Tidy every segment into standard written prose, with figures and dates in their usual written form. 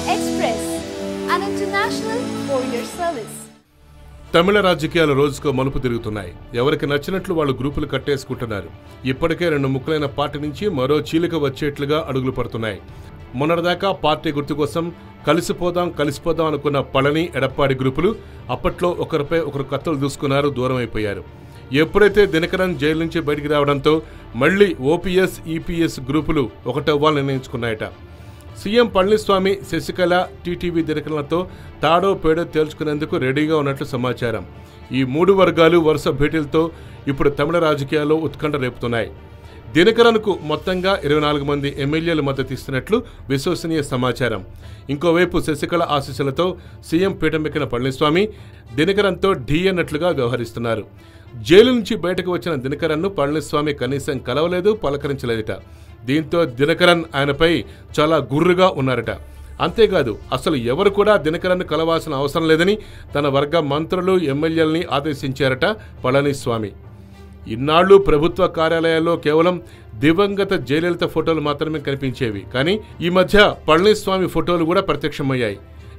Express, an international courier service. తమిళ రాజకీయాలు రోజుకో మలుపు తిరుగుతున్నాయి. ఎవరికి నచ్చినట్లు వాళ్ళు గ్రూపులు కట్టేసుకుంటున్నారు. ఇప్పటికే రెండు ముక్కలైన పార్టీ నుంచి మరో చీలిక వచ్చేట్లుగా అడుగులు పడుతున్నాయి. మొన్నటిదాకా పార్టీ గుర్తు కోసం కలిసిపోదాం అనుకున్న పళని ఎడప్పాడి గ్రూపులు అప్పట్లో ఒకరిపై ఒకరు కత్తులు దూసుకున్నారు, దూరం అయిపోయారు. ఎప్పుడైతే దినకరన్ జైలు నుంచి బయటికి రావడంతో మళ్లీ ఓపీఎస్ ఈపీఎస్ గ్రూపులు ఒకటవ్వాలని నిర్ణయించుకున్నాయట. సీఎం పళనిస్వామి, శశికళ, టీటీవీ దినకరన్లతో తాడో పేడో తేల్చుకునేందుకు రెడీగా ఉన్నట్లు సమాచారం. ఈ మూడు వర్గాలు వరుస భేటీలతో ఇప్పుడు తమిళ రాజకీయాల్లో ఉత్కంఠ రేపుతున్నాయి. దినకరన్కు మొత్తంగా 24 మంది ఎమ్మెల్యేలు మద్దతు ఇస్తున్నట్లు విశ్వసనీయ సమాచారం. ఇంకోవైపు శశికళ ఆశీస్సులతో సీఎం పీఠమెక్కిన పళనిస్వామి దినకరన్తో ఢీ అన్నట్లుగా వ్యవహరిస్తున్నారు. జైలు నుంచి బయటకు వచ్చిన దినకరన్ను పళనిస్వామి కనీసం కలవలేదు, పలకరించలేదట. దీంతో దినకరన్ ఆయనపై చాలా గుర్రుగా ఉన్నారట. అంతేకాదు, అసలు ఎవరు కూడా దినకరన్ను కలవాల్సిన అవసరం లేదని తన వర్గ మంత్రులు, ఎమ్మెల్యేలని ఆదేశించారట పళనిస్వామి. ఇన్నాళ్లు ప్రభుత్వ కార్యాలయాల్లో కేవలం దివంగత జయలలిత ఫోటోలు మాత్రమే కనిపించేవి. కానీ ఈ మధ్య పళనిస్వామి ఫోటోలు కూడా ప్రత్యక్షమయ్యాయి.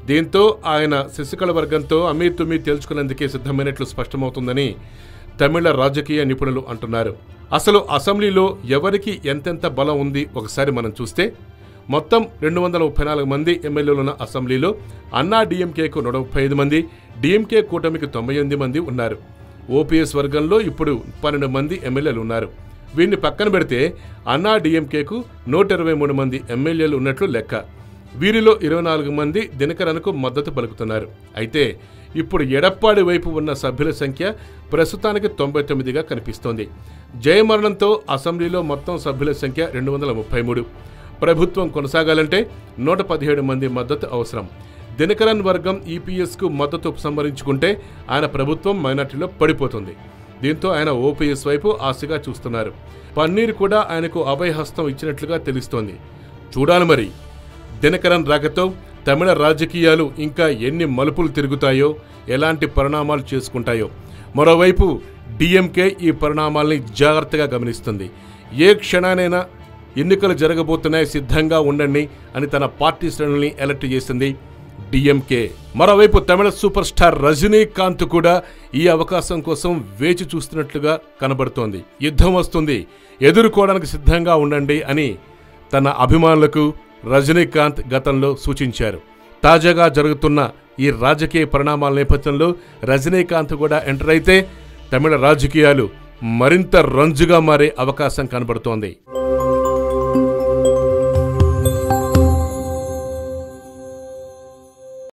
దీంతో ఆయన శశికళ వర్గంతో అమీతుమీ తేల్చుకునేందుకే సిద్ధమైనట్లు స్పష్టమవుతుందని తమిళ రాజకీయ నిపుణులు అంటున్నారు. అసలు అసెంబ్లీలో ఎవరికి ఎంతెంత బలం ఉంది ఒకసారి మనం చూస్తే, మొత్తం 234 మంది ఎమ్మెల్యేలున్న అసెంబ్లీలో అన్నా డీఎంకేకు 135 మంది, డీఎంకే కూటమికి 98 మంది ఉన్నారు. ఓపీఎస్ వర్గంలో ఇప్పుడు 12 మంది ఎమ్మెల్యేలు ఉన్నారు. వీరిని పక్కన పెడితే అన్నా డీఎంకేకు 123 మంది ఎమ్మెల్యేలు ఉన్నట్లు లెక్క. వీరిలో 24 మంది దినకరన్కు మద్దతు పలుకుతున్నారు. అయితే ఇప్పుడు ఎడప్పాడి వైపు ఉన్న సభ్యుల సంఖ్య ప్రస్తుతానికి 99గా కనిపిస్తోంది. జయమరణంతో అసెంబ్లీలో మొత్తం సభ్యుల సంఖ్య 233. ప్రభుత్వం కొనసాగాలంటే 117 మంది మద్దతు అవసరం. దినకరన్ వర్గం ఈపీఎస్కు మద్దతు ఉపసంహరించుకుంటే ఆయన ప్రభుత్వం మైనార్టీలో పడిపోతుంది. దీంతో ఆయన ఓపీఎస్ వైపు ఆశగా చూస్తున్నారు. పన్నీర్ కూడా ఆయనకు అభయహస్తం ఇచ్చినట్లుగా తెలుస్తోంది. చూడాలి మరి దినకరన్ రాకతో తమిళ రాజకీయాలు ఇంకా ఎన్ని మలుపులు తిరుగుతాయో, ఎలాంటి పరిణామాలు చేసుకుంటాయో. మరోవైపు డీఎంకే ఈ పరిణామాల్ని జాగ్రత్తగా గమనిస్తుంది. ఏ క్షణానైనా ఎన్నికలు జరగబోతున్నాయి, సిద్ధంగా ఉండండి అని తన పార్టీ శ్రేణుల్ని అలర్ట్ చేసింది డీఎంకే. మరోవైపు తమిళ సూపర్ స్టార్ రజనీకాంత్ కూడా ఈ అవకాశం కోసం వేచి చూస్తున్నట్లుగా కనబడుతోంది. యుద్ధం వస్తుంది, ఎదుర్కోవడానికి సిద్ధంగా ఉండండి అని తన అభిమానులకు రజనీకాంత్ గతంలో సూచించారు. తాజాగా జరుగుతున్న ఈ రాజకీయ పరిణామాల నేపథ్యంలో రజనీకాంత్ కూడా ఎంటర్ అయితే తమిళ రాజకీయాలు మరింత రంజుగా మారే అవకాశం కనబడుతోంది.